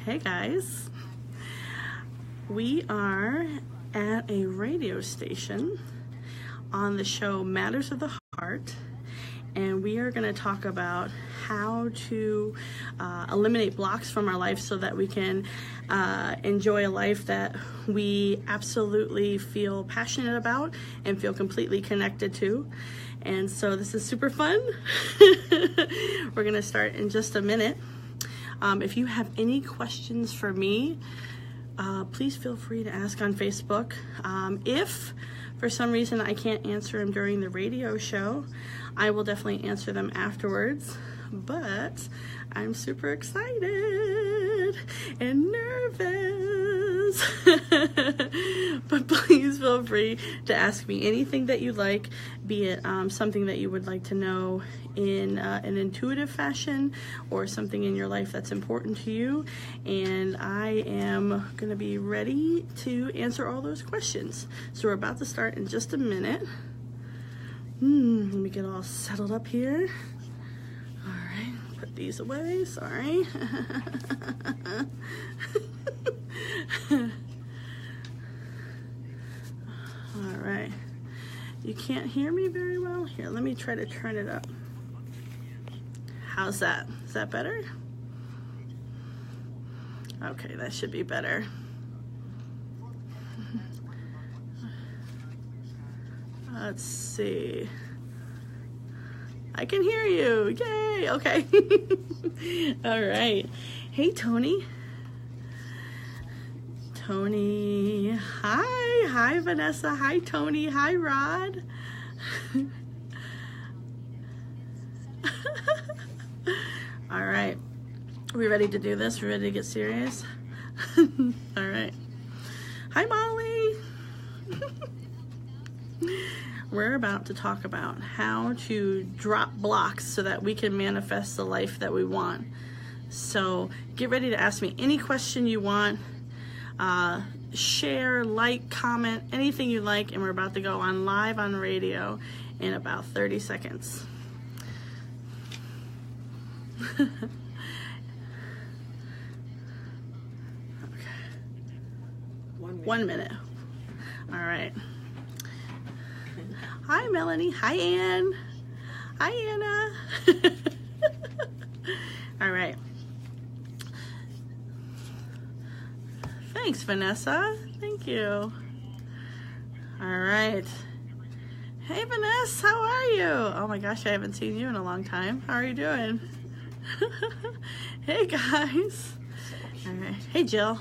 Hey guys, we are at a radio station on the show Matters of the Heart, and we are going to talk about how to eliminate blocks from our life so that we can enjoy a life that we absolutely feel passionate about and feel completely connected to. And so this is super fun. We're going to start in just a minute. If you have any questions for me, please feel free to ask on Facebook. If for some reason I can't answer them during the radio show, I will definitely answer them afterwards. But I'm super excited and nervous. But please feel free to ask me anything that you like, be it something that you would like to know in an intuitive fashion or something in your life that's important to you. And I am going to be ready to answer all those questions. So we're about to start in just a minute. Let me get all settled up here. All right, put these away, sorry. All right, you can't hear me very well? Here, let me try to turn it up. How's that? Is that better? Okay, that should be better. Let's see. I can hear you. Yay. Okay. All right. Hey, Tony. Tony. Hi. Hi, Vanessa. Hi, Tony. Hi, Rod. All right. Are we ready to do this? We ready to get serious? All right. Hi, Molly. We're about to talk about how to drop blocks so that we can manifest the life that we want. So get ready to ask me any question you want. Share, like, comment, anything you like, and we're about to go on live on radio in about 30 seconds. Okay. 1 minute. All right. Hi, Melanie. Hi, Ann. Hi, Anna. All right. Thanks, Vanessa. Thank you. All right. Hey, Vanessa. How are you? Oh, my gosh. I haven't seen you in a long time. How are you doing? Hey, guys. All right. Hey, Jill.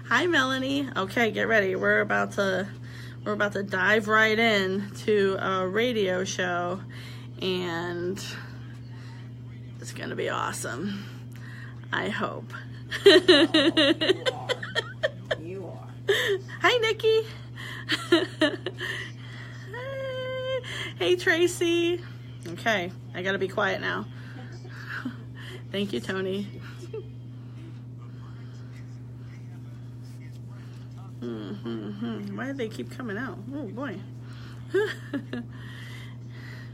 Hi, Melanie. Okay, get ready. We're about to dive right in to a radio show, and it's going to be awesome. I hope. You are. Hi, Nikki. Hey, Tracy. Okay, I got to be quiet now. Thank you, Tony. Why do they keep coming out? Oh boy.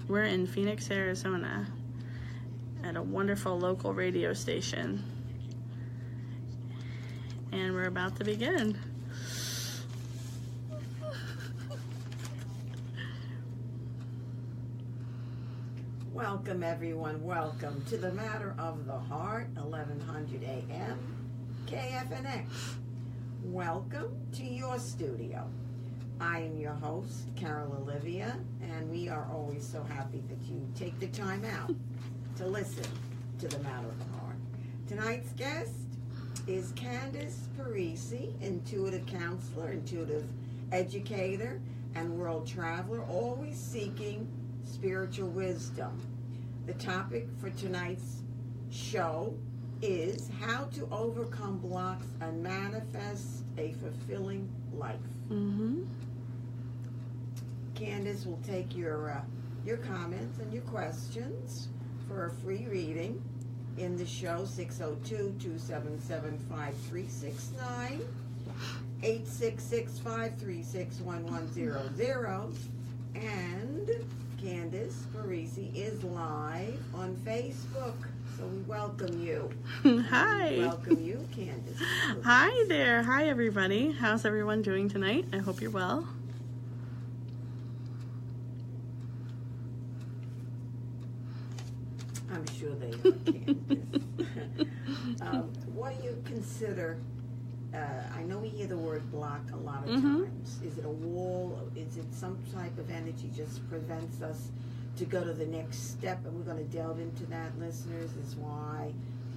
We're in Phoenix, Arizona at a wonderful local radio station, and we're about to begin. Welcome, everyone. Welcome to the Matter of the Heart, 1100 AM, KFNX. Welcome to your studio. I am your host, Carol Olivia, and we are always so happy that you take the time out to listen to the Matter of the Heart. Tonight's guest is Candace Parisi, intuitive counselor, intuitive educator, and world traveler, always seeking spiritual wisdom. The topic for tonight's show is how to overcome blocks and manifest a fulfilling life. Candace will take your comments and your questions for a free reading in the show, 602-277-5369, 866-536-1100, and Candace Parisi is live on Facebook. So we welcome you. Hi. We welcome you, Candace. Hi there. Hi, everybody. How's everyone doing tonight? I hope you're well. I'm sure they are, Candace. What do you consider, I know we hear the word block a lot of times. Is it a wall? Is it some type of energy just prevents us to go to the next step? And we're going to delve into that, listeners, is why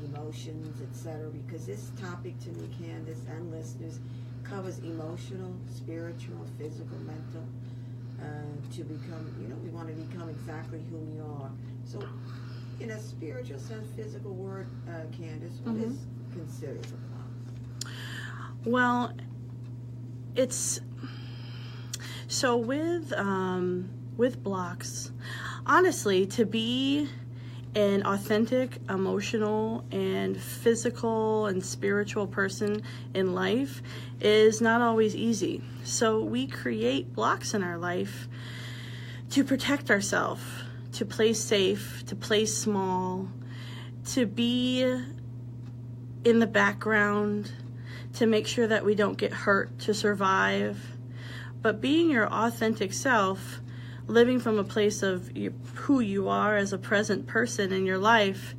emotions, etc. Because this topic to me, Candace, and listeners, covers emotional, spiritual, physical, mental, to become, we want to become exactly who we are. So, in a spiritual sense, physical word, Candace, what is considered a block? Well, it's so with blocks, honestly, to be an authentic, emotional, and physical and spiritual person in life is not always easy. So we create blocks in our life to protect ourselves, to play safe, to play small, to be in the background, to make sure that we don't get hurt, to survive. But being your authentic self, living from a place of who you are as a present person in your life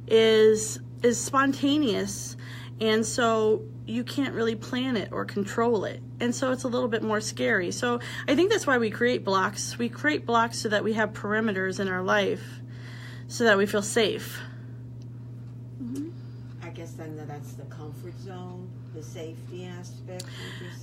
is spontaneous, and so you can't really plan it or control it, and so it's a little bit more scary. So I think that's why we create blocks. We create blocks so that we have perimeters in our life, so that we feel safe. I guess then that's the comfort zone, the safety aspect.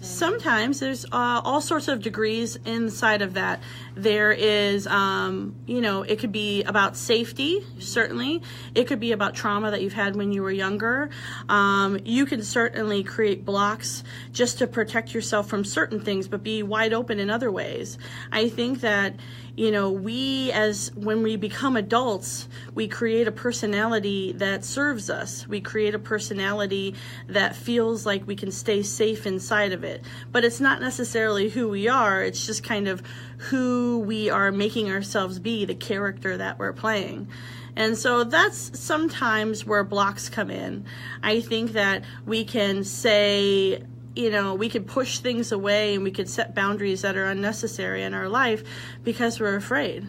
Sometimes there's all sorts of degrees inside of that. There is, it could be about safety, certainly. It could be about trauma that you've had when you were younger. You can certainly create blocks just to protect yourself from certain things, but be wide open in other ways. I think that, when we become adults, we create a personality that serves us. We create a personality that feels like we can stay safe inside of it. But it's not necessarily who we are. It's just kind of who we are making ourselves be, the character that we're playing. And so that's sometimes where blocks come in. I think that we can say, we could push things away and we could set boundaries that are unnecessary in our life because we're afraid.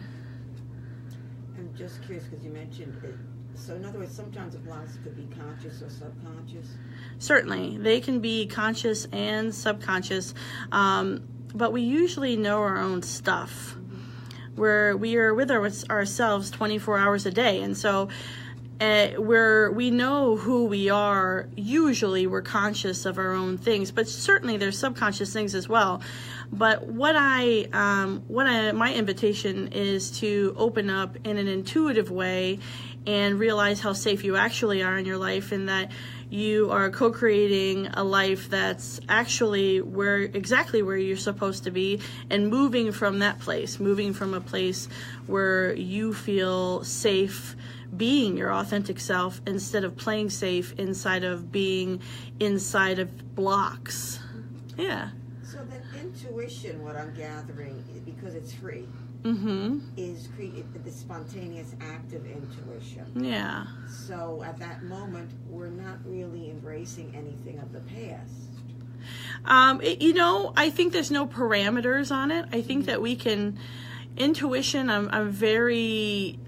I'm just curious because you mentioned it. So in other words, sometimes the blocks could be conscious or subconscious? Certainly. They can be conscious and subconscious, but we usually know our own stuff. We are with ourselves 24 hours a day, and so we know who we are. Usually we're conscious of our own things, but certainly there's subconscious things as well. But my invitation is to open up in an intuitive way and realize how safe you actually are in your life, and that you are co-creating a life that's actually exactly where you're supposed to be, and moving from that place, moving from a place where you feel safe being your authentic self instead of playing safe inside of being inside of blocks. Yeah. So then intuition, what I'm gathering, because it's free, is the spontaneous act of intuition. Yeah. So at that moment, we're not really embracing anything of the past. I think there's no parameters on it. I think that we can, intuition, I'm very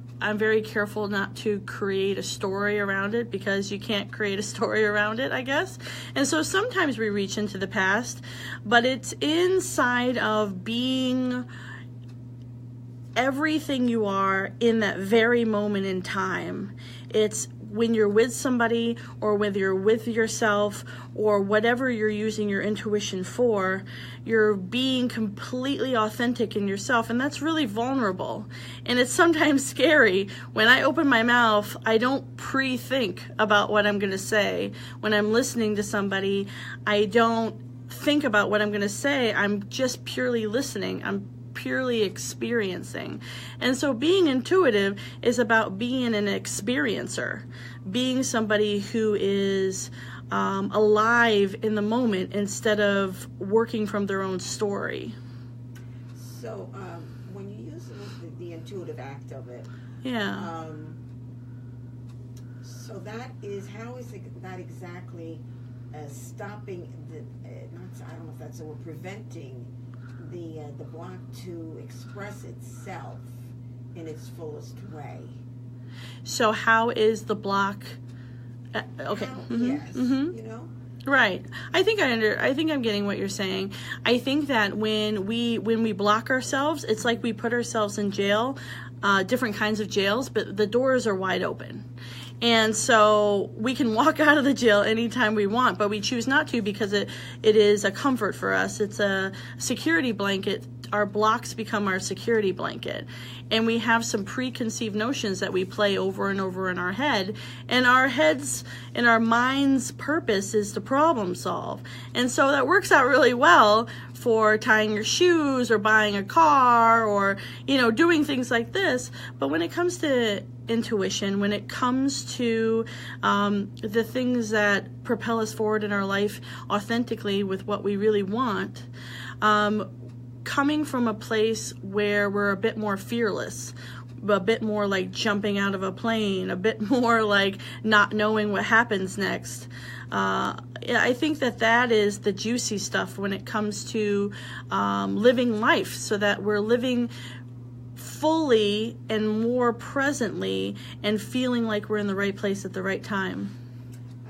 careful not to create a story around it, because you can't create a story around it, I guess. And so sometimes we reach into the past, but it's inside of being everything you are in that very moment in time. It's when you're with somebody, or whether you're with yourself, or whatever you're using your intuition for, you're being completely authentic in yourself, and that's really vulnerable. And it's sometimes scary. When I open my mouth, I don't pre-think about what I'm going to say. When I'm listening to somebody, I don't think about what I'm going to say. I'm just purely listening. I'm purely experiencing. And so being intuitive is about being an experiencer, being somebody who is alive in the moment instead of working from their own story. So when you use the intuitive act of it, yeah, So how is that exactly stopping I don't know if that's preventing the block to express itself in its fullest way? So how is the block? Okay. Yes. You know. Right. I think I'm getting what you're saying. I think that when we block ourselves, it's like we put ourselves in jail, different kinds of jails, but the doors are wide open. And so we can walk out of the jail anytime we want, but we choose not to because it is a comfort for us. It's a security blanket. Our blocks become our security blanket. And we have some preconceived notions that we play over and over in our head. And our mind's purpose is to problem solve. And so that works out really well for tying your shoes or buying a car or, doing things like this. But when it comes to intuition, when it comes to the things that propel us forward in our life authentically with what we really want, coming from a place where we're a bit more fearless, a bit more like jumping out of a plane, a bit more like not knowing what happens next. I think that is the juicy stuff when it comes to living life, so that we're living fully and more presently and feeling like we're in the right place at the right time.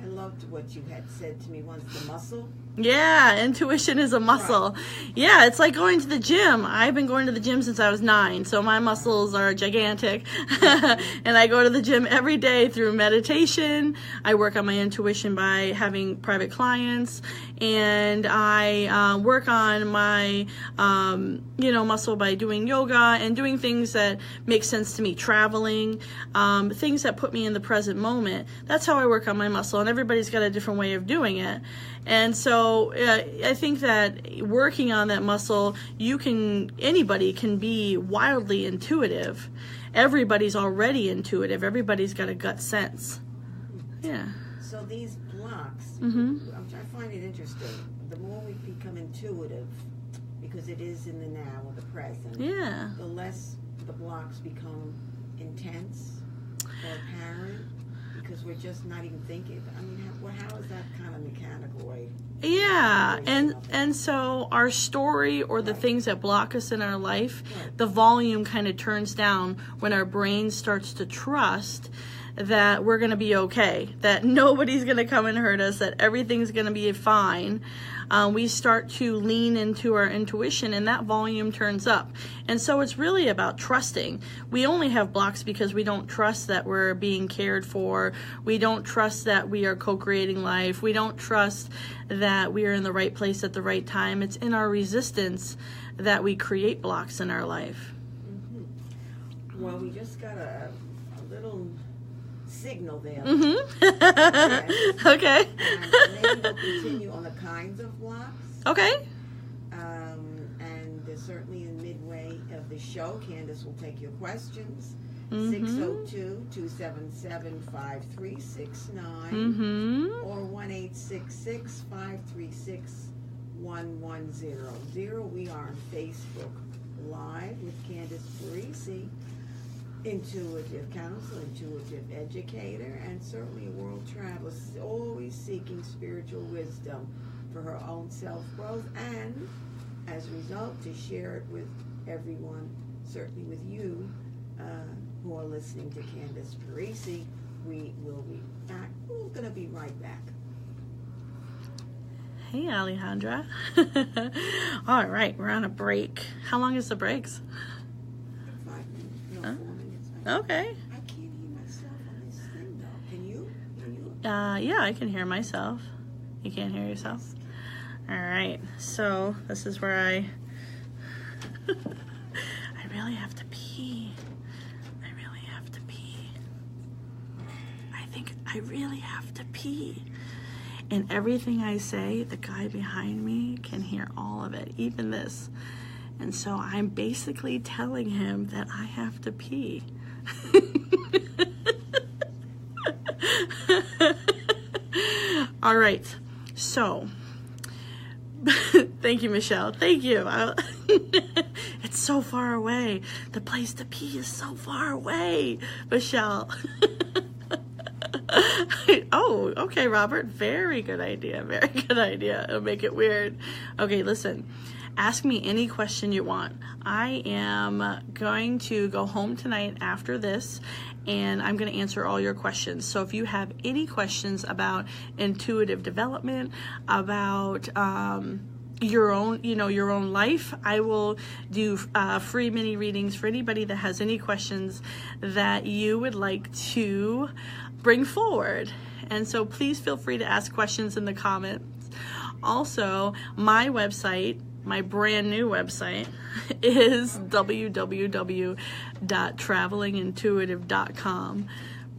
I loved what you had said to me once, the muscle. Yeah, intuition is a muscle. Right. Yeah, it's like going to the gym. I've been going to the gym since I was 9, so my muscles are gigantic. And I go to the gym every day through meditation. I work on my intuition by having private clients, and I work on my muscle by doing yoga and doing things that make sense to me, traveling, things that put me in the present moment. That's how I work on my muscle, and everybody's got a different way of doing it. And so I think that working on that muscle, anybody can be wildly intuitive. Everybody's already intuitive. Everybody's got a gut sense. Yeah. So these blocks, I find it interesting. The more we become intuitive, because it is in the now or the present, the less the blocks become intense or apparent. Because we're just not even thinking. I mean, how is that kind of mechanical way? Yeah, and so our story or the things that block us in our life, the volume kind of turns down when our brain starts to trust that we're going to be okay, that nobody's going to come and hurt us, that everything's going to be fine. We start to lean into our intuition, and that volume turns up. And so it's really about trusting. We only have blocks because we don't trust that we're being cared for. We don't trust that we are co-creating life. We don't trust that we are in the right place at the right time. It's in our resistance that we create blocks in our life. Mm-hmm. Well, we just got a little signal there. Mm-hmm. Okay. And maybe we'll continue on the kinds of blocks. Okay. And certainly in midway of the show, Candace will take your questions. 602-277-5369 or 1-866-536-1100. We are on Facebook Live with Candace Parisi, intuitive counselor, intuitive educator, and certainly a world traveler, always seeking spiritual wisdom for her own self-growth, and as a result to share it with everyone, certainly with you who are listening to Candace Parisi. We will be back. We're going to be right back. Hey, Alejandra. All right, we're on a break. How long is the breaks? 5 minutes. No, 4 minutes. Okay. I can't hear myself on this thing, though. Can you? Yeah, I can hear myself. You can't hear yourself? All right. So this is where I really have to pee. I think I really have to pee. And everything I say, the guy behind me can hear all of it, even this. And so I'm basically telling him that I have to pee. All right. So, thank you, Michelle. Thank you. It's so far away. The place to pee is so far away, Michelle. Oh, okay, Robert. Very good idea. Very good idea. It'll make it weird. Okay, listen. Ask me any question you want. I am going to go home tonight after this, and I'm going to answer all your questions. So if you have any questions about intuitive development, about your own life, I will do free mini readings for anybody that has any questions that you would like to bring forward. And so please feel free to ask questions in the comments. Also, my website, my brand new website, is www.travelingintuitive.com.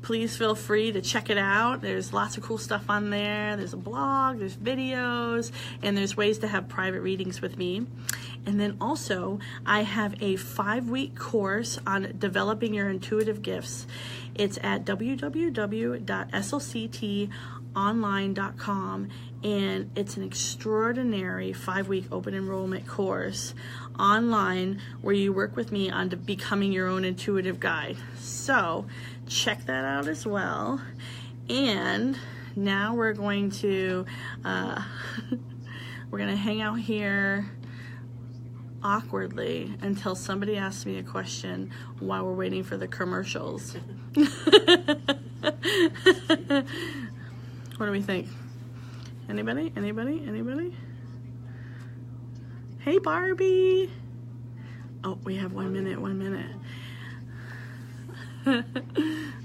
Please feel free to check it out. There's lots of cool stuff on there. There's a blog, there's videos, and there's ways to have private readings with me. And then also, I have a 5-week course on developing your intuitive gifts. It's at www.slctonline.com, and it's an extraordinary 5-week open enrollment course online where you work with me on becoming your own intuitive guide. So check that out as well. And now we're going to hang out here awkwardly until somebody asks me a question while we're waiting for the commercials. What do we think? Anybody? Hey, Barbie. Oh, we have 1 minute.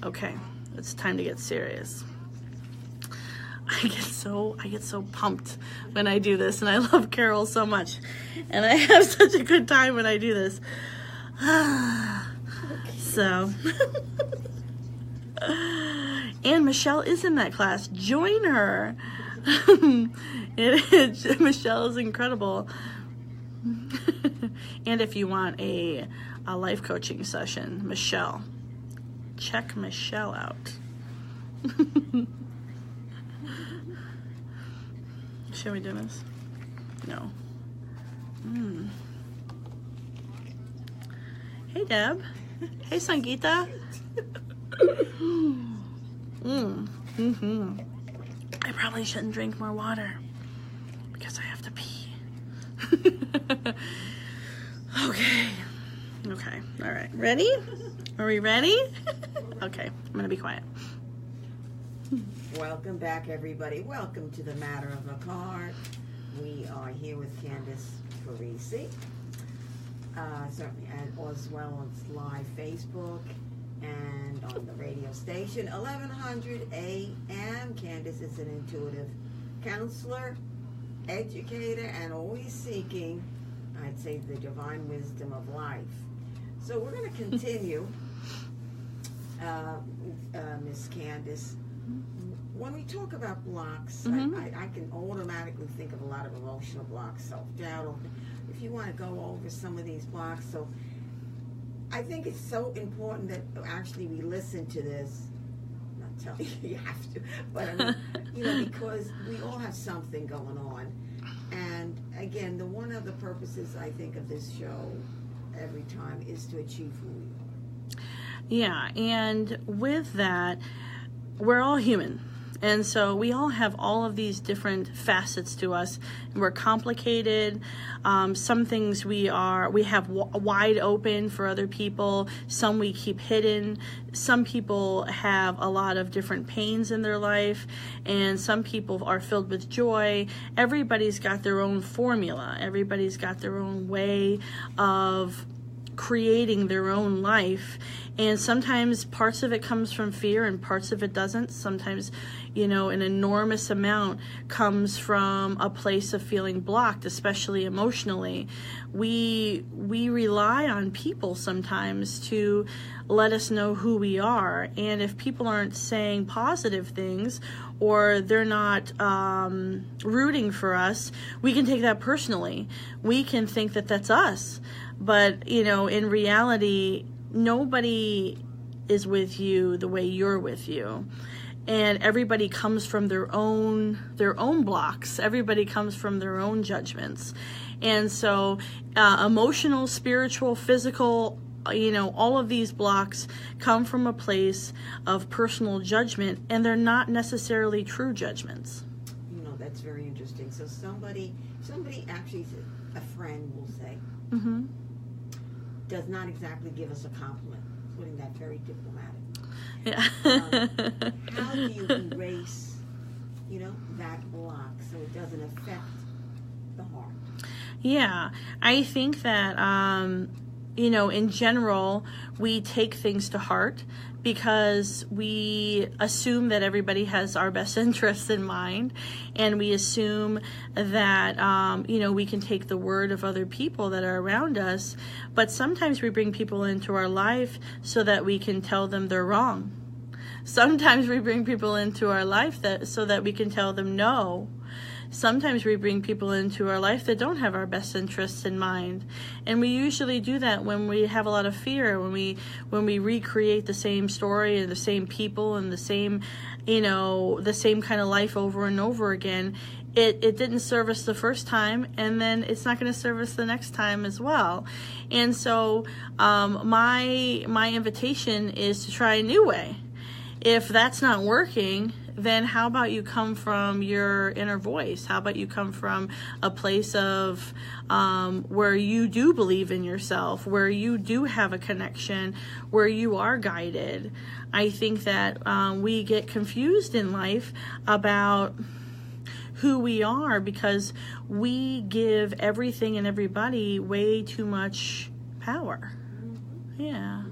Okay, it's time to get serious. I get so pumped when I do this, and I love Carol so much, and I have such a good time when I do this. So, and Michelle is in that class. Join her. Michelle is incredible. And if you want a life coaching session, Michelle, check Michelle out. Shall we do this? No. Hey, Deb. Hey, Sangeeta. I probably shouldn't drink more water because I have to pee. Okay. All right. Ready? Are we ready? Okay. I'm going to be quiet. Welcome back, everybody. Welcome to the Matter of a Card. We are here with Candace Parisi, certainly, as well as live Facebook and on the radio station, 1100 AM. Candace is an intuitive counselor, educator, and always seeking, I'd say, the divine wisdom of life. So we're going to continue, Miss Candace. When we talk about blocks, I can automatically think of a lot of emotional blocks, self-doubt. If you want to go over some of these blocks, so I think it's so important that actually we listen to this. I'm not telling you have to, but I mean, because we all have something going on. And again, one of the purposes I think of this show every time is to achieve who we are. Yeah, and with that, we're all human. And so we all have all of these different facets to us. We're complicated. Some things we have wide open for other people. Some we keep hidden. Some people have a lot of different pains in their life, and some people are filled with joy. Everybody's got their own formula. Everybody's got their own way of creating their own life, and sometimes parts of it comes from fear and parts of it doesn't. Sometimes, an enormous amount comes from a place of feeling blocked, especially emotionally. We rely on people sometimes to let us know who we are, and if people aren't saying positive things or they're not rooting for us, we can take that personally. We can think that that's us. But, in reality, nobody is with you the way you're with you. And everybody comes from their own blocks. Everybody comes from their own judgments. And so emotional, spiritual, physical, all of these blocks come from a place of personal judgment, and they're not necessarily true judgments. That's very interesting. So somebody actually, a friend will say, does not exactly give us a compliment, putting that very diplomatic. Yeah. How do you erase, that block so it doesn't affect the heart? Yeah, I think that, in general, we take things to heart because we assume that everybody has our best interests in mind, and we assume that, we can take the word of other people that are around us, but sometimes we bring people into our life so that we can tell them they're wrong. Sometimes we bring people into our life so that we can tell them no. Sometimes we bring people into our life that don't have our best interests in mind. And we usually do that when we have a lot of fear, when we recreate the same story and the same people and the same kind of life over and over again. It didn't serve us the first time, and then it's not going to serve us the next time as well. And so my invitation is to try a new way. If that's not working, then how about you come from your inner voice? How about you come from a place of where you do believe in yourself, where you do have a connection, where you are guided? I think that we get confused in life about who we are because we give everything and everybody way too much power. Yeah.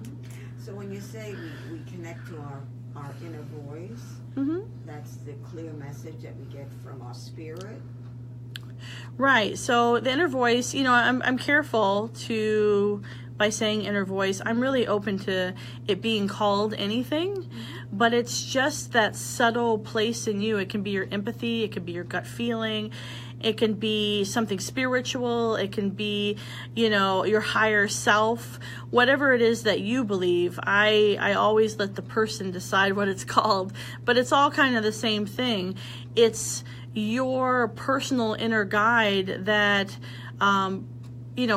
So when you say we connect to our inner voice, that's the clear message that we get from our spirit. Right. So the inner voice, I'm careful by saying inner voice. I'm really open to it being called anything, but it's just that subtle place in you. It can be your empathy. It can be your gut feeling. It can be something spiritual. It can be, your higher self. Whatever it is that you believe, I always let the person decide what it's called. But it's all kind of the same thing. It's your personal inner guide that,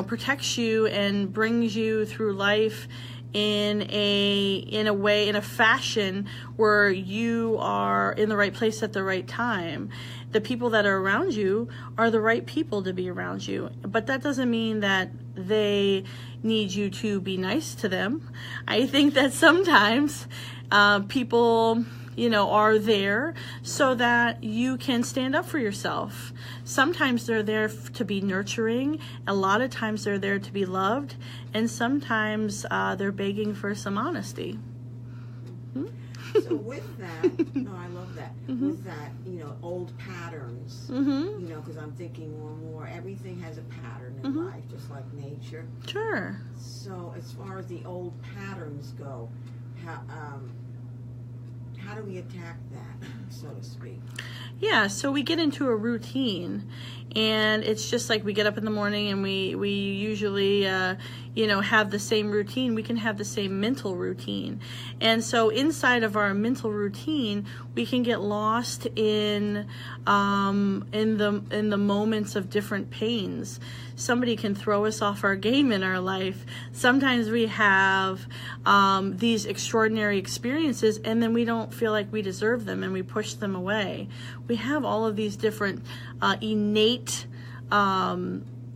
protects you and brings you through life in a fashion where you are in the right place at the right time. The people that are around you are the right people to be around you, but that doesn't mean that they need you to be nice to them. I think that sometimes people are there so that you can stand up for yourself. Sometimes they're there to be nurturing. A lot of times they're there to be loved. And sometimes they're begging for some honesty. So with that, I love that. With that, old patterns, because I'm thinking more and more, everything has a pattern in life, just like nature. Sure. So as far as the old patterns go, how do we attack that, so to speak? Yeah, so we get into a routine, and it's just like we get up in the morning and we usually have the same routine. We can have the same mental routine, and so inside of our mental routine we can get lost in the moments of different pains. Somebody can throw us off our game in our life. Sometimes we have these extraordinary experiences, and then we don't feel like we deserve them, and we push them away. We have all of these different innate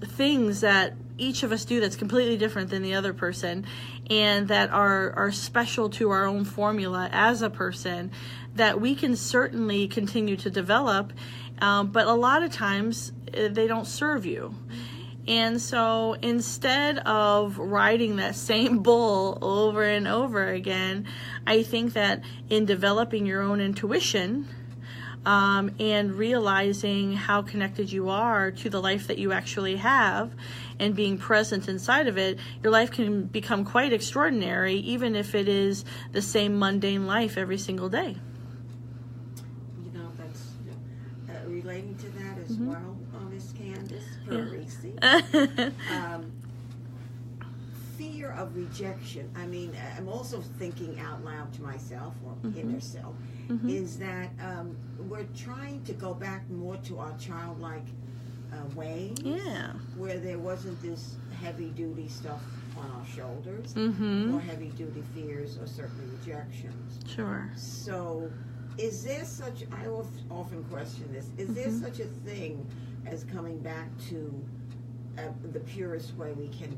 things that each of us do that's completely different than the other person, and that are special to our own formula as a person, that we can certainly continue to develop, but a lot of times they don't serve you. And so instead of riding that same bull over and over again, I think that in developing your own intuition, and realizing how connected you are to the life that you actually have and being present inside of it, your life can become quite extraordinary, even if it is the same mundane life every single day. That's relating to that as well, Miss Candace Parisi. Fear of rejection. I mean, I'm also thinking out loud to myself, or inner self, is that we're trying to go back more to our childlike ways, where there wasn't this heavy-duty stuff on our shoulders, Mm-hmm. or heavy-duty fears, or certainly rejections. Sure. So, is there such, I often question this, is there Mm-hmm. such a thing as coming back to the purest way we can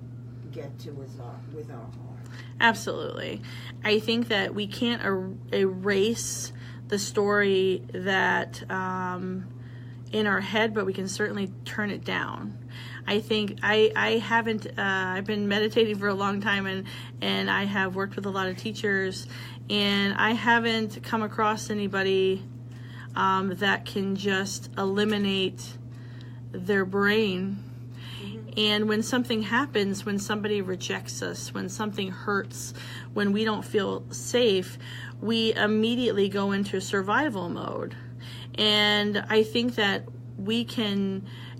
get to with our heart? Absolutely. I think that we can't erase the story that in our head, but we can certainly turn it down. I think I haven't, I've been meditating for a long time, and I have worked with a lot of teachers, and I haven't come across anybody that can just eliminate their brain. And when something happens, when somebody rejects us, when something hurts, when we don't feel safe, we immediately go into survival mode. And I think that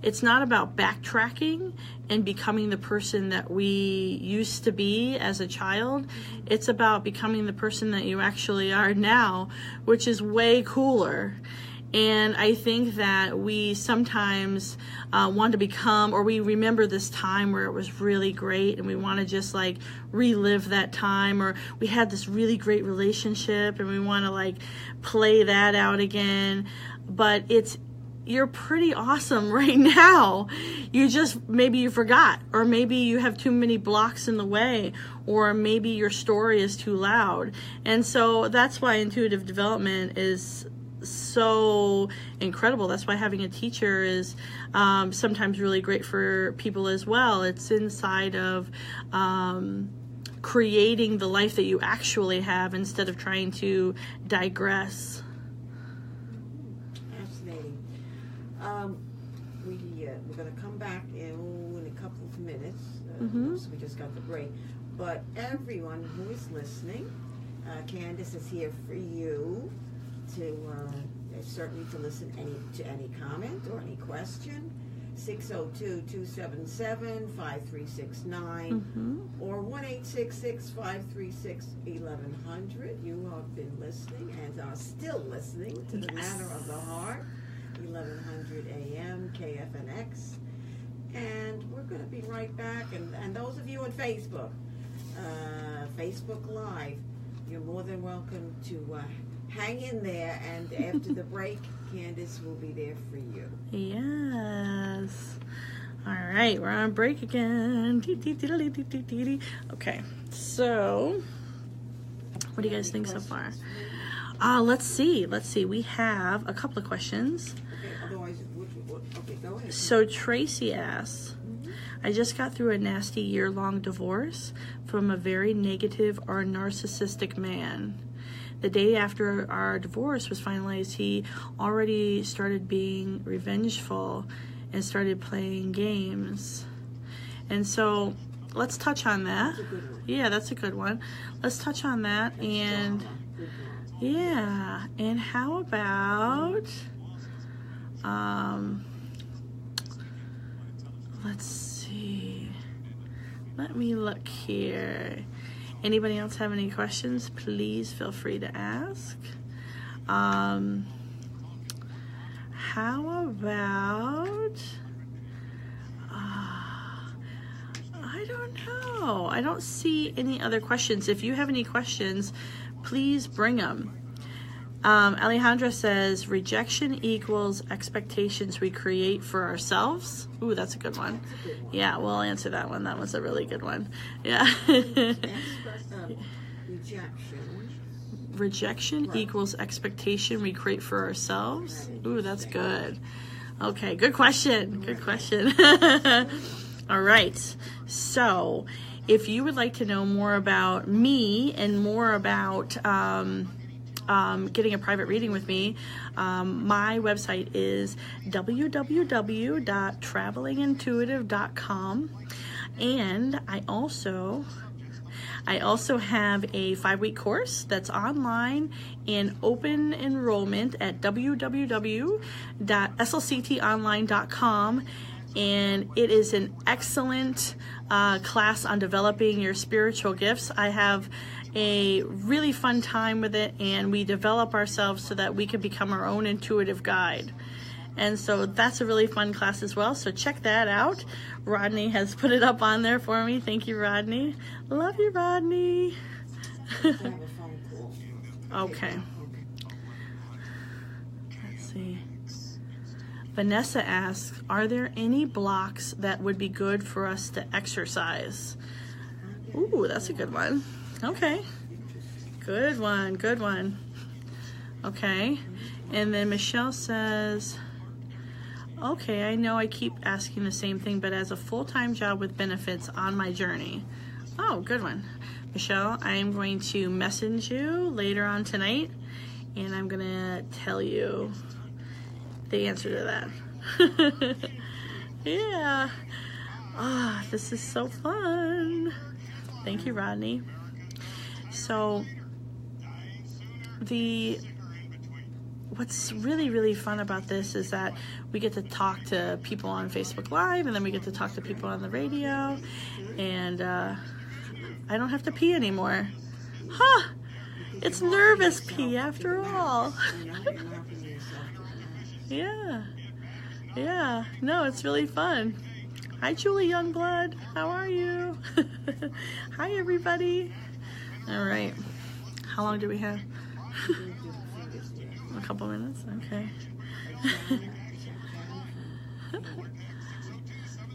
it's not about backtracking and becoming the person that we used to be as a child. It's about becoming the person that you actually are now, which is way cooler. And I think that we sometimes want to become, or we remember this time where it was really great, and we want to just like relive that time, or we had this really great relationship and we want to like play that out again. But you're pretty awesome right now. Maybe you forgot, or maybe you have too many blocks in the way, or maybe your story is too loud. And so that's why intuitive development is so incredible. That's why having a teacher is sometimes really great for people as well. It's inside of creating the life that you actually have instead of trying to digress. Fascinating. We're going to come back in a couple of minutes. So we just got the break. But everyone who is listening, Candace is here for you to certainly to listen to any comment or any question. 602-277-5369 or 1-866-536-1100. You have been listening and are still listening to The Matter of the Heart, 1100 AM KFNX. And we're going to be right back. And those of you on Facebook, Facebook Live, you're more than welcome to hang in there, and after the break, Candace will be there for you. Yes. All right, we're on break again. Okay, so what do you guys think so far? Let's see. We have a couple of questions. Okay, otherwise, okay, go ahead. So Tracy asks, I just got through a nasty year-long divorce from a very negative or narcissistic man. The day after our divorce was finalized, he already started being revengeful and started playing games. And so let's touch on that. That's a good one. Yeah, that's a good one. Let's touch on that. And yeah, and how about let's see. Let me look here. Anybody else have any questions? Please feel free to ask. How about, I don't know. I don't see any other questions. If you have any questions, please bring them. Alejandra says, rejection equals expectations we create for ourselves. Ooh, that's a good one. Yeah, we'll answer that one. That was a really good one. Yeah. Rejection equals expectation we create for ourselves. Ooh, that's good. Okay, good question. Good question. All right. So, if you would like to know more about me and more about getting a private reading with me, my website is www.travelingintuitive.com, and I also have a 5-week course that's online in open enrollment at www.slctonline.com, and it is an excellent class on developing your spiritual gifts. I have a really fun time with it, and we develop ourselves so that we can become our own intuitive guide. And so that's a really fun class as well. So check that out. Rodney has put it up on there for me. Thank you, Rodney. Love you, Rodney. I have a phone call. Okay. Let's see. Vanessa asks, are there any blocks that would be good for us to exercise? Ooh, that's a good one. Okay. Good one, good one. Okay. And then Michelle says, okay, I know I keep asking the same thing, but as a full-time job with benefits on my journey. Oh, good one. Michelle, I am going to message you later on tonight, and I'm going to tell you the answer to that. Yeah. Ah, this is so fun. Thank you, Rodney. So, what's really, really fun about this is that we get to talk to people on Facebook Live, and then we get to talk to people on the radio, and I don't have to pee anymore. Huh! It's nervous pee after all. Yeah. Yeah. No, it's really fun. Hi, Julie Youngblood. How are you? Hi, everybody. All right. How long do we have? A couple minutes? Okay.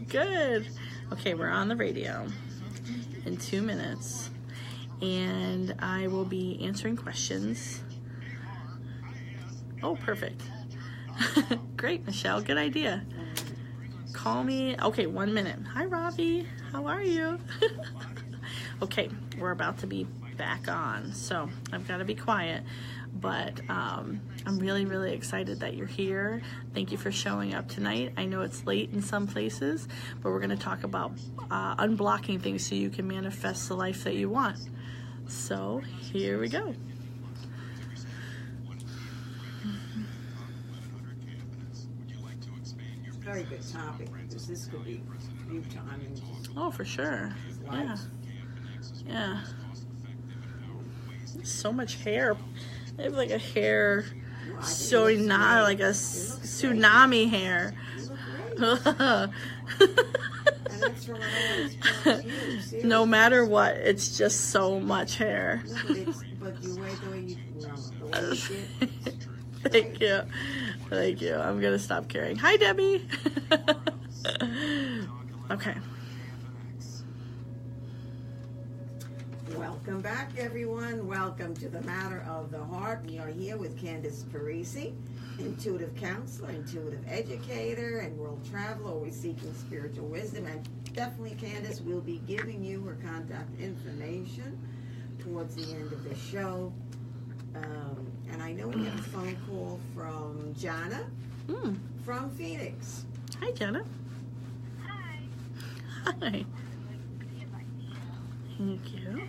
Good. Okay, we're on the radio in 2 minutes, and I will be answering questions. Oh, perfect. Great, Michelle. Good idea. Call me. Okay, 1 minute. Hi, Ravi. How are you? Okay, we're about to be back on, so I've got to be quiet. But I'm really, really excited that you're here. Thank you for showing up tonight. I know it's late in some places, but we're going to talk about unblocking things so you can manifest the life that you want. So here we go. Very good topic, because this could be you time. Oh, for sure. Yeah. Yeah. So much hair. I have like a hair like a tsunami hair. No matter what, it's just so much hair. But you wait the way you Thank you. Thank you. I'm going to stop caring. Hi, Debbie. Okay. Welcome back, everyone. Welcome to the Matter of the Heart. We are here with Candace Parisi, intuitive counselor, intuitive educator, and world traveler, always seeking spiritual wisdom. And definitely, Candace will be giving you her contact information towards the end of the show. And I know we have a phone call from Jana from Phoenix. Hi, Jana. Hi. Hi. Thank you.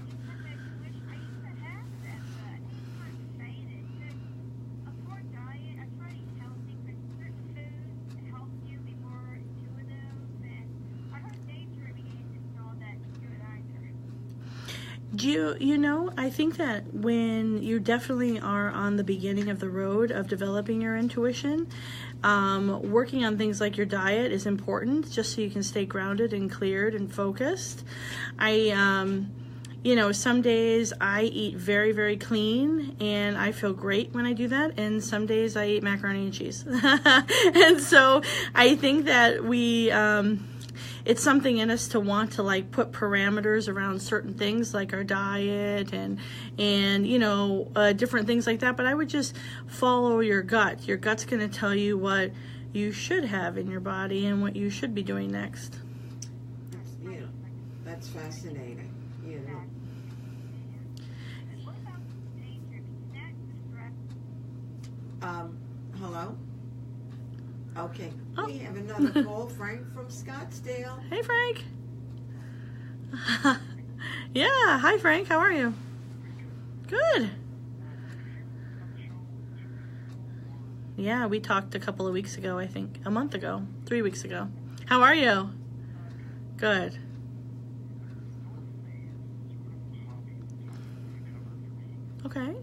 You know, I think that when you definitely are on the beginning of the road of developing your intuition, working on things like your diet is important just so you can stay grounded and cleared and focused. You know, some days I eat very, very clean and I feel great when I do that. And some days I eat macaroni and cheese. And so I think that it's something in us to want to like put parameters around certain things like our diet and you know, different things like that. But I would just follow your gut. Your gut's going to tell you what you should have in your body and what you should be doing next. Yeah, that's fascinating. You know. Hello? Okay, we have another call. Frank from Scottsdale. Hey, Frank. Yeah, hi, Frank. How are you? Good. Yeah, we talked a couple of weeks ago, I think. A month ago. 3 weeks ago. How are you? Good. Okay.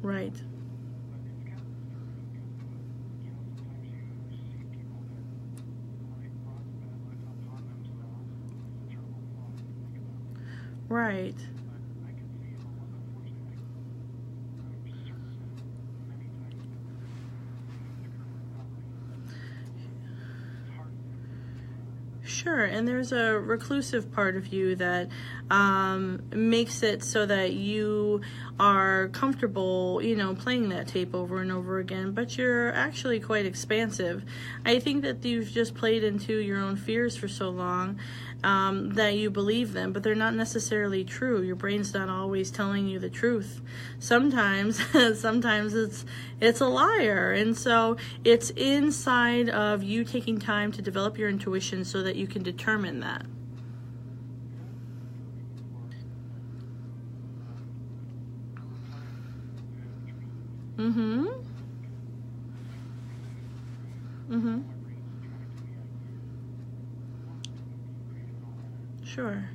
Right. Right. Sure, and there's a reclusive part of you that makes it so that you are comfortable, playing that tape over and over again, but you're actually quite expansive. I think that you've just played into your own fears for so long that you believe them, but they're not necessarily true. Your brain's not always telling you the truth. Sometimes, sometimes it's a liar, and so it's inside of you taking time to develop your intuition so that you can determine that. Mm-hmm. Mm-hmm. Sure.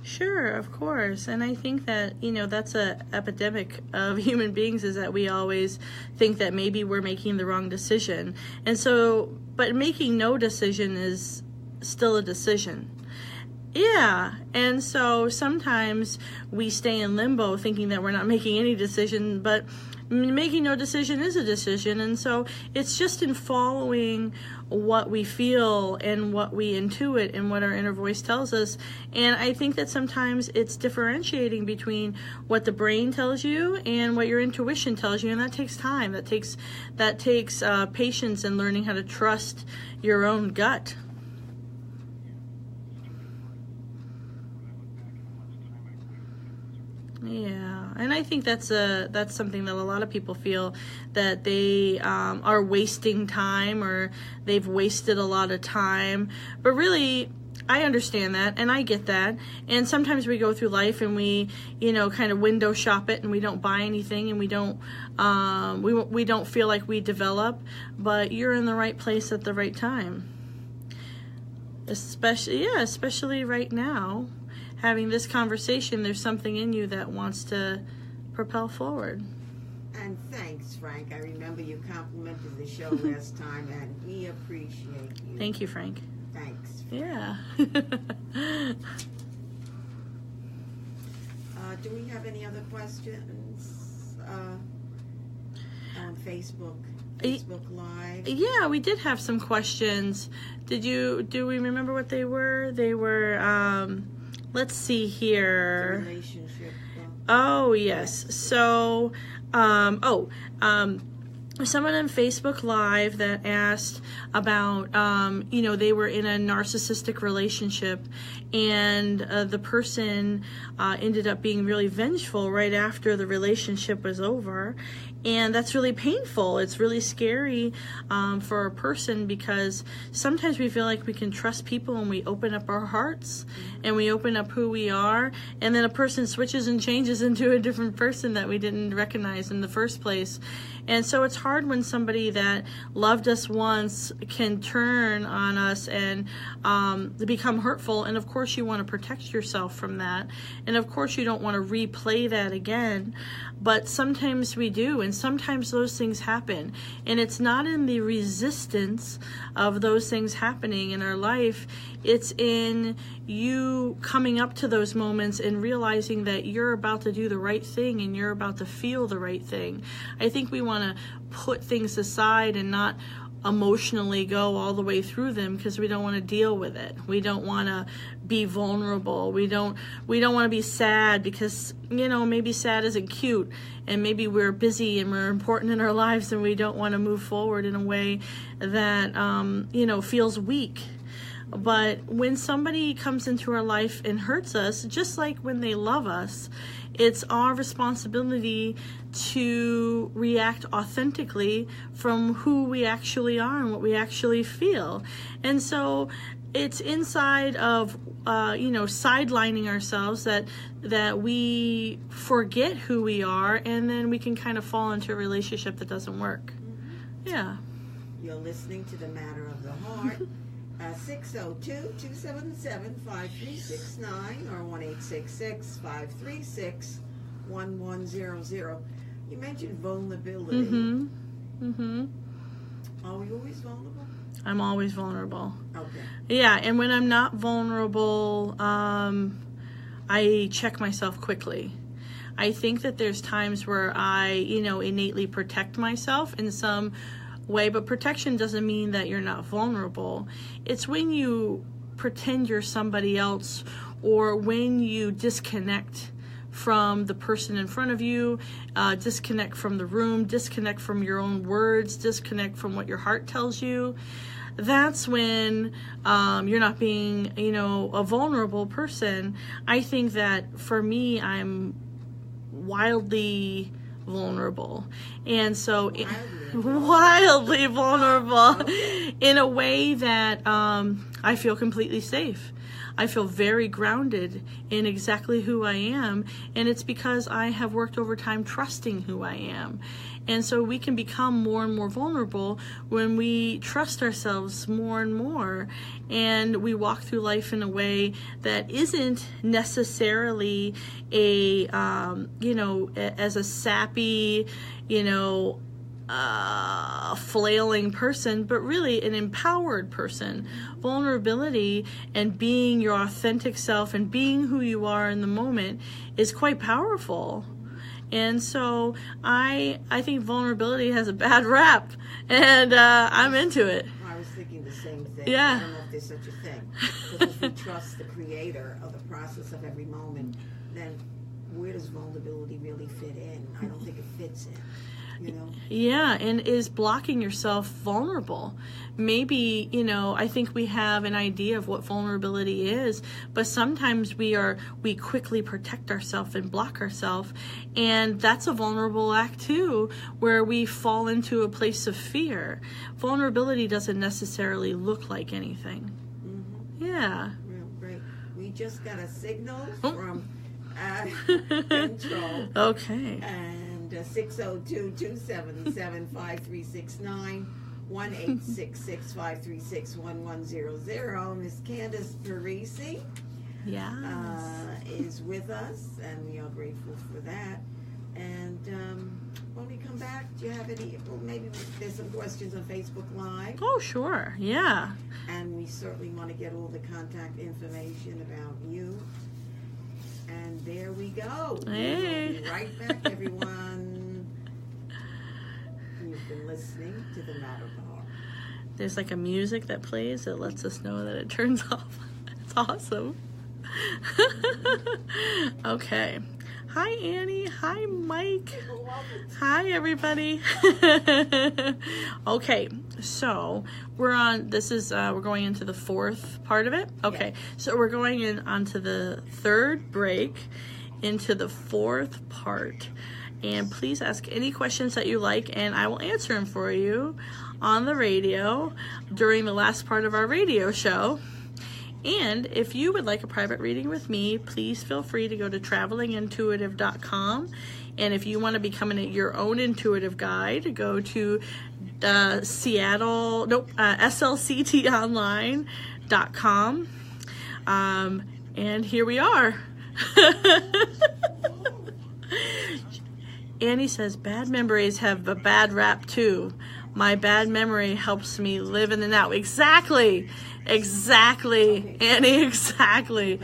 Sure, of course. And I think that, that's a epidemic of human beings, is that we always think that maybe we're making the wrong decision. And so, but making no decision is still a decision. Yeah, and so sometimes we stay in limbo thinking that we're not making any decision, but making no decision is a decision. And so it's just in following what we feel and what we intuit and what our inner voice tells us. And I think that sometimes it's differentiating between what the brain tells you and what your intuition tells you, and that takes time. That takes patience and learning how to trust your own gut. Yeah, and I think that's something that a lot of people feel, that they are wasting time, or they've wasted a lot of time. But really, I understand that, and I get that. And sometimes we go through life and we, kind of window shop it, and we don't buy anything, and we don't feel like we develop. But you're in the right place at the right time. Especially right now. Having this conversation, there's something in you that wants to propel forward. And thanks, Frank. I remember you complimented the show last time, and we appreciate you. Thank you, Frank. Thanks. Yeah. Do we have any other questions on Facebook Live? Yeah, we did have some questions. Do we remember what they were? They were, let's see here. The relationship. Oh, yes. So, someone on Facebook Live that asked about, they were in a narcissistic relationship, and the person ended up being really vengeful right after the relationship was over. And that's really painful. It's really scary for a person, because sometimes we feel like we can trust people and we open up our hearts and we open up who we are, and then a person switches and changes into a different person that we didn't recognize in the first place. And so it's hard when somebody that loved us once can turn on us and become hurtful. And of course you want to protect yourself from that. And of course you don't want to replay that again. But sometimes we do, and sometimes those things happen. And it's not in the resistance of those things happening in our life. It's in you coming up to those moments and realizing that you're about to do the right thing and you're about to feel the right thing. I think we want to put things aside and not emotionally go all the way through them, because we don't want to deal with it. We don't want to be vulnerable. We don't want to be sad, because maybe sad isn't cute, and maybe we're busy and we're important in our lives, and we don't want to move forward in a way that feels weak. But when somebody comes into our life and hurts us, just like when they love us, it's our responsibility to react authentically from who we actually are and what we actually feel. And so it's inside of sidelining ourselves that we forget who we are, and then we can kind of fall into a relationship that doesn't work. Yeah. You're listening to The Matter of the Heart. 602-277-5369 or 1-866-536-1100. You mentioned vulnerability. Are we always vulnerable? I'm always vulnerable. Okay. Yeah, and when I'm not vulnerable, I check myself quickly. I think that there's times where I, innately protect myself in some way, but protection doesn't mean that you're not vulnerable. It's when you pretend you're somebody else, or when you disconnect from the person in front of you, disconnect from the room, disconnect from your own words, disconnect from what your heart tells you. That's when you're not being, a vulnerable person. I think that for me, I'm wildly vulnerable, and so wildly vulnerable in a way that I feel completely safe. I feel very grounded in exactly who I am, and it's because I have worked over time trusting who I am. And so we can become more and more vulnerable when we trust ourselves more and more, and we walk through life in a way that isn't necessarily as a sappy, flailing person, but really an empowered person. Vulnerability and being your authentic self and being who you are in the moment is quite powerful. And so I think vulnerability has a bad rap, and I'm into it. I was thinking the same thing. Yeah. I don't know if there's such a thing. Because if we trust the creator of the process of every moment, then where does vulnerability really fit in? I don't think it fits in. Yeah, and is blocking yourself vulnerable? Maybe, I think we have an idea of what vulnerability is, but sometimes we quickly protect ourselves and block ourselves, and that's a vulnerable act too, where we fall into a place of fear. Vulnerability doesn't necessarily look like anything. Yeah. Real great. We just got a signal from Control. Okay. And 602-277-5369, 1-866-536-1100. Miss Candace Parisi is with us, and we are grateful for that. And when we come back, do you have any, maybe there's some questions on Facebook Live. Oh, sure. Yeah. And we certainly want to get all the contact information about you. And there we go. Hey. We'll be right back, everyone. You've been listening to The Matter of the Heart. There's like a music that plays that lets us know that it turns off. It's awesome. Okay. Hi, Annie. Hi, Mike. Hi, everybody. Okay, so we're going into the fourth part of it. Okay, so we're going onto the third break, into the fourth part. And please ask any questions that you like, and I will answer them for you on the radio during the last part of our radio show. And if you would like a private reading with me, please feel free to go to travelingintuitive.com. And if you want to become your own intuitive guide, go to slctonline.com. And here we are. Annie says, bad memories have a bad rap too. My bad memory helps me live in the now. Exactly, Annie, exactly.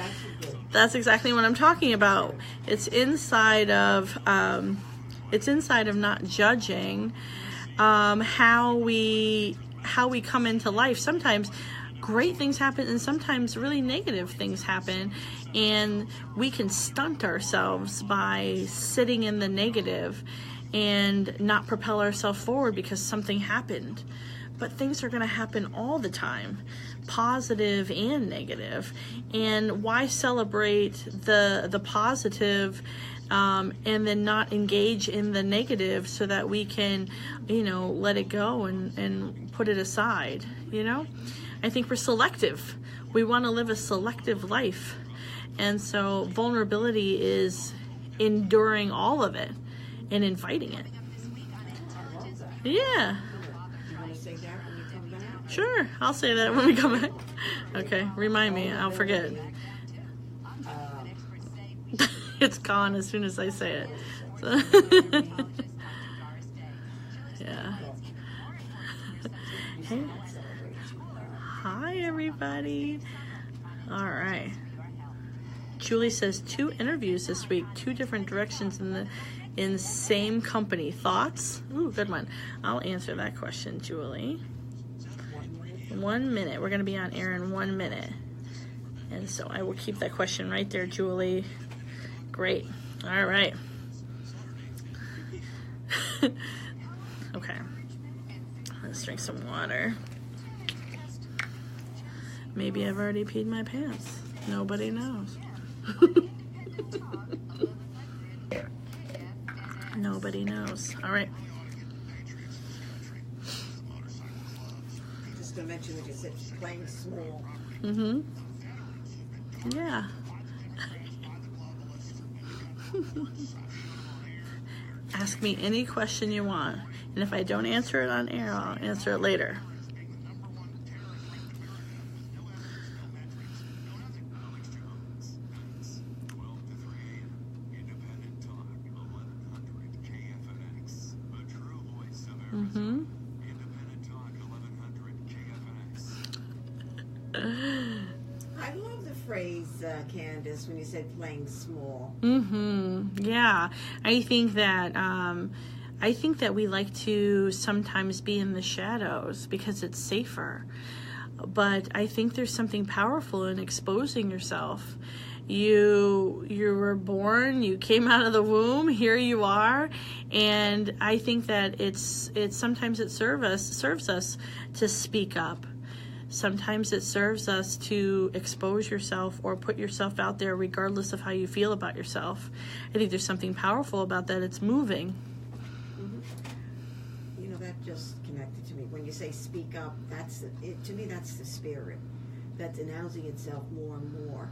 That's exactly what I'm talking about. It's inside of not judging how we come into life. Sometimes great things happen, and sometimes really negative things happen, and we can stunt ourselves by sitting in the negative and not propel ourselves forward because something happened. but things are going to happen all the time, positive and negative. And why celebrate the positive and then not engage in the negative so that we can, let it go and put it aside, I think we're selective. We want to live a selective life. And so vulnerability is enduring all of it and inviting it. Yeah. You want to say that when you come back? Sure, I'll say that when we come back. Okay, remind me, I'll forget. It's gone as soon as I say it. So yeah. Hey. Hi, everybody. All right. Julie says 2 interviews this week, 2 different directions in same company. Thoughts? Ooh, good one. I'll answer that question, Julie. 1 minute. We're going to be on air in 1 minute. And so I will keep that question right there, Julie. Great. All right. Okay. Let's drink some water. Maybe I've already peed my pants. Nobody knows. Nobody knows. All right. Just gonna mention that you said playing small. Mm-hmm. Yeah. Ask me any question you want, and if I don't answer it on air, I'll answer it later. Mm-hmm. I love the phrase, Candace, when you said playing small. Mm-hmm. Yeah. I think that we like to sometimes be in the shadows because it's safer. But I think there's something powerful in exposing yourself. You were born, you came out of the womb, here you are, and I think that it's sometimes it serves us to speak up. Sometimes it serves us to expose yourself or put yourself out there regardless of how you feel about yourself. I think there's something powerful about that. It's moving. Mm-hmm. That just connected to me. When you say speak up, to me that's the spirit that's announcing itself more and more,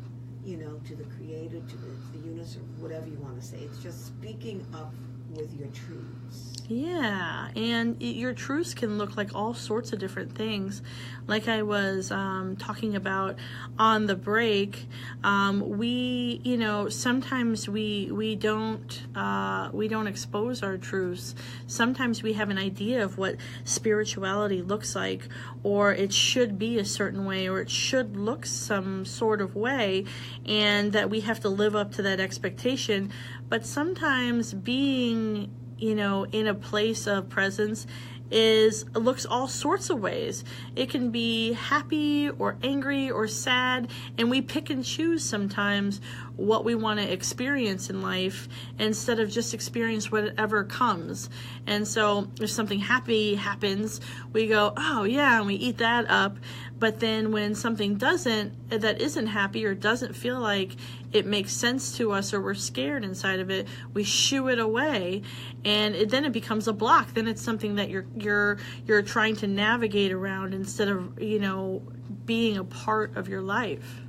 to the creator, to the universe, or whatever you want to say. It's just speaking up with your truths. Yeah, and your truths can look like all sorts of different things. Like I was talking about on the break, we, sometimes we don't expose our truths. Sometimes we have an idea of what spirituality looks like, or it should be a certain way, or it should look some sort of way, and that we have to live up to that expectation. But sometimes being in a place of presence looks all sorts of ways. It can be happy or angry or sad, and we pick and choose sometimes what we want to experience in life instead of just experience whatever comes. And so if something happy happens, we go, oh yeah, and we eat that up. But then when something that isn't happy or doesn't feel like it makes sense to us, or we're scared inside of it, we shoo it away, and then it becomes a block. Then it's something that you're trying to navigate around instead of being a part of your life.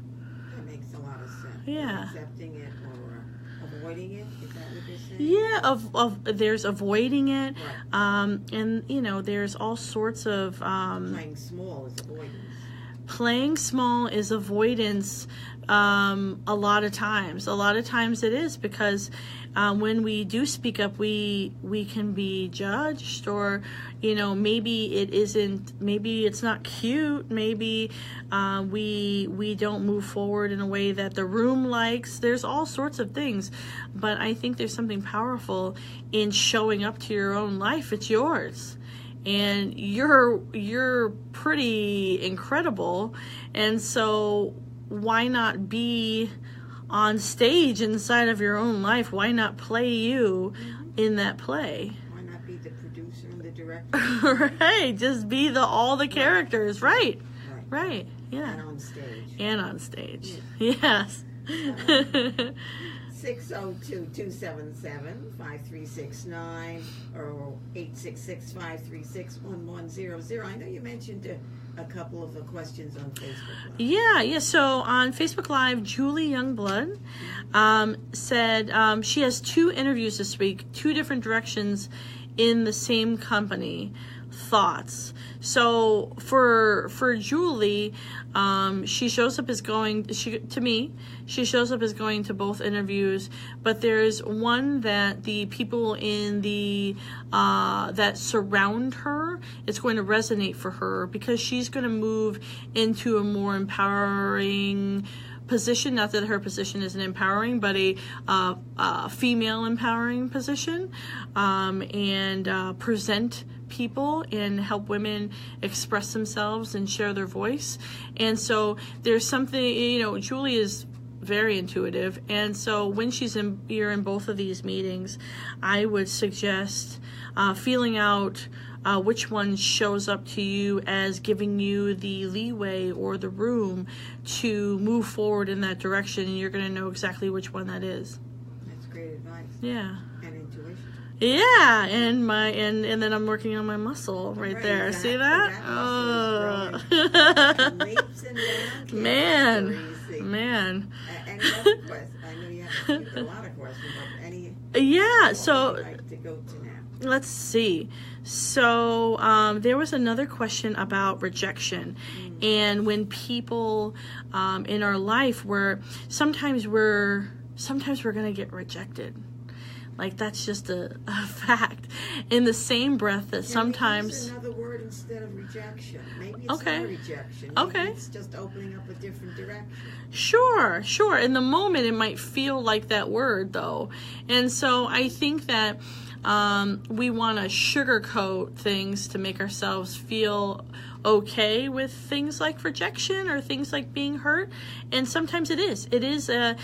That makes a lot of sense. Yeah. Accepting it or avoiding it. Is that what you're saying? Yeah, there's avoiding it, Right. And there's all sorts of Playing small is avoidance. Playing small is avoidance. A lot of times it is, because when we do speak up, we can be judged, or maybe it's not cute, maybe we don't move forward in a way that the room likes. There's all sorts of things, but I think there's something powerful in showing up to your own life. It's yours. And you're pretty incredible, and so why not be on stage inside of your own life? Why not play you in that play? Why not be the producer and the director. Right, just be all the characters. Right. Yeah. And on stage. And on stage. Yes. 602-277-5369 or 866-536-1100. I know you mentioned a couple of the questions on Facebook Live. Yeah. So on Facebook Live, Julie Youngblood said she has 2 interviews this week, 2 different directions in the same company. Thoughts. So for Julie, she shows up as going she shows up as going to both interviews, but there's one that the people in the that surround her, it's going to resonate for her because she's going to move into a more empowering position. Not that her position isn't empowering, but a female empowering position, and present people and help women express themselves and share their voice. And so there's something, Julie is very intuitive, and so when you're in both of these meetings, I would suggest feeling out which one shows up to you as giving you the leeway or the room to move forward in that direction, and you're going to know exactly which one that is. That's great advice. Yeah. And intuition. Yeah, and then I'm working on my muscle right there. See that? Oh. Leaps and bounds. Man. Any other questions? I know you have a lot of questions, but any? Yeah. So would you like to go to now? Let's see. So there was another question about rejection, and when people in our life, sometimes we're going to get rejected. Like, that's just a fact. In the same breath that sometimes... Use another word instead of rejection. Maybe it's not rejection. Maybe it's just opening up a different direction. Sure. In the moment, it might feel like that word, though. And so I think that we want to sugarcoat things to make ourselves feel okay with things like rejection or things like being hurt, and sometimes it is a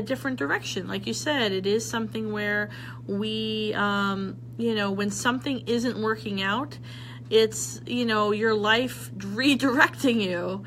different direction. Like you said, it is something where we when something isn't working out, it's your life redirecting you,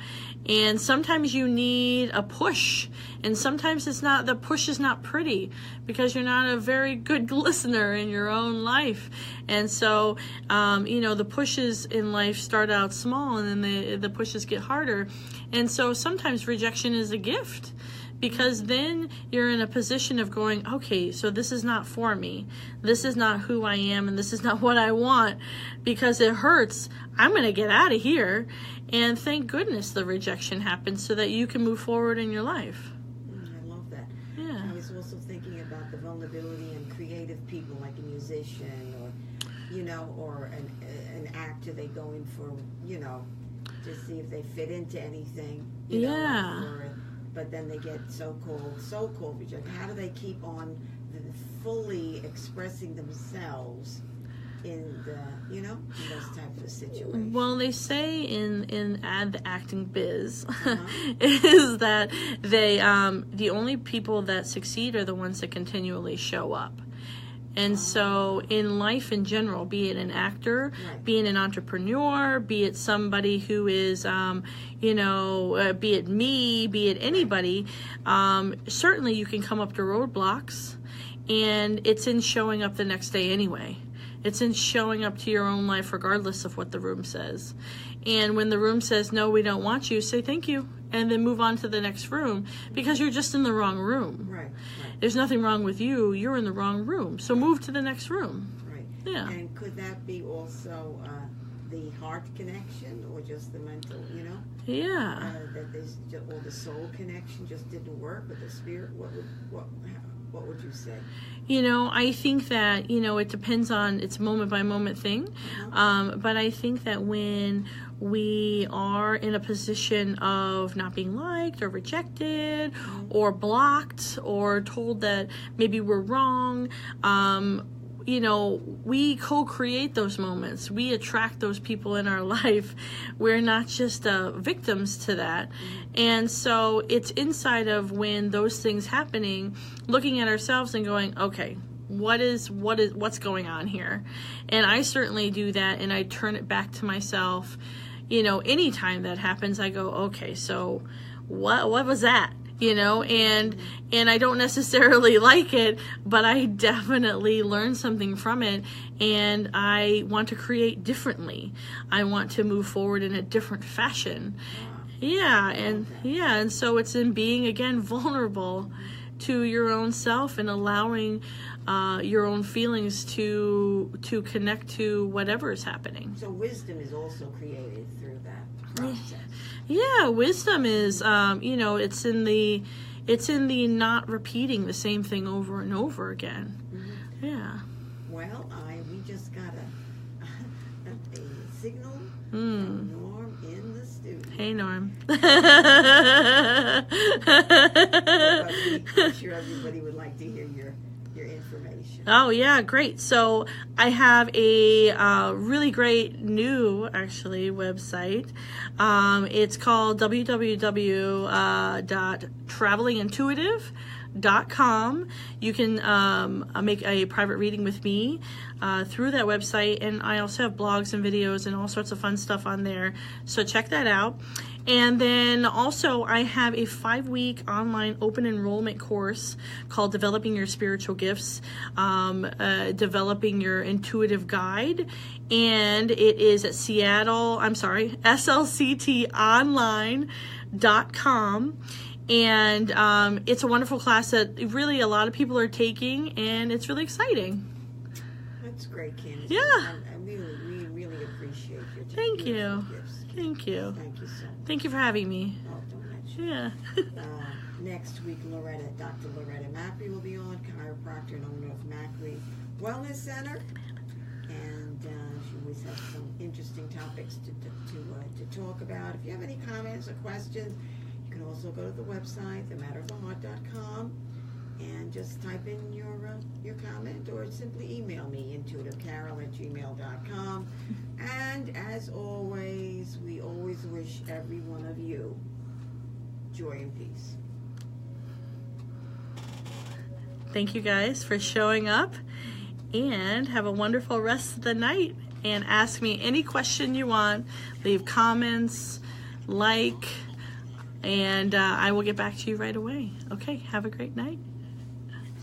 and sometimes you need a push, and sometimes the push is not pretty because you're not a very good listener in your own life. And so the pushes in life start out small, and then the pushes get harder. And so sometimes rejection is a gift, because then you're in a position of going, okay, so this is not for me. This is not who I am, and this is not what I want, because it hurts. I'm going to get out of here. And thank goodness the rejection happens so that you can move forward in your life. I love that. Yeah. I was also thinking about the vulnerability in creative people, like a musician or an actor. They go in for, to see if they fit into anything. But then they get so-called rejection. How do they keep on fully expressing themselves in those types of situations? Well, they say in the acting biz is that they the only people that succeed are the ones that continually show up. And so in life in general, be it an actor, be it an entrepreneur, be it somebody who is, be it me, be it anybody, certainly you can come up to roadblocks, and it's in showing up the next day anyway. It's in showing up to your own life regardless of what the room says. And when the room says, no, we don't want you, say thank you, and then move on to the next room, because you're just in the wrong room. Right. There's nothing wrong with you. You're in the wrong room. So move to the next room. Right. Yeah. And could that be also the heart connection, or just the mental, Yeah. That or the soul connection just didn't work with the spirit? What would you say? I think that, it depends on, it's a moment by moment thing. But I think that when we are in a position of not being liked or rejected or blocked or told that maybe we're wrong, we co-create those moments. We attract those people in our life. We're not just victims to that. And so it's inside of when those things happening, looking at ourselves and going, okay, what's going on here? And I certainly do that, and I turn it back to myself. Anytime that happens, I go, okay, so what was that? And I don't necessarily like it, but I definitely learn something from it, and I want to create differently. I want to move forward in a different fashion. And so it's in being, again, vulnerable to your own self and allowing your own feelings to connect to whatever is happening. So wisdom is also created through that process. Yeah, wisdom is, it's in the not repeating the same thing over and over again. Mm-hmm. Yeah. Well, we just got a signal from Norm in the studio. Hey, Norm. I'm sure everybody would like to hear your information. Oh, yeah, great. So I have a really great new, actually, website. It's called www.travelingintuitive.com. You can make a private reading with me through that website, and I also have blogs and videos and all sorts of fun stuff on there, so check that out. And then also I have a 5-week online open enrollment course called Developing Your Spiritual Gifts, Developing Your Intuitive Guide, and it is at slctonline.com. And it's a wonderful class that really a lot of people are taking, and it's really exciting. That's great, Candace. Yeah. We really appreciate your Thank you. gifts. Thank you. Thank you so much. Thank you for having me. Oh, don't mention. Yeah. Next week, Dr. Loretta Macri will be on, chiropractor and owner of Macri Wellness Center. And she always has some interesting topics to talk about. If you have any comments or questions, you can also go to the website, thematteroftheheart.com, and just type in your comment, or simply email me, intuitivecarol@gmail.com. And as always, we always wish every one of you joy and peace. Thank you guys for showing up, and have a wonderful rest of the night. And ask me any question you want. Leave comments, and I will get back to you right away. Okay, have a great night.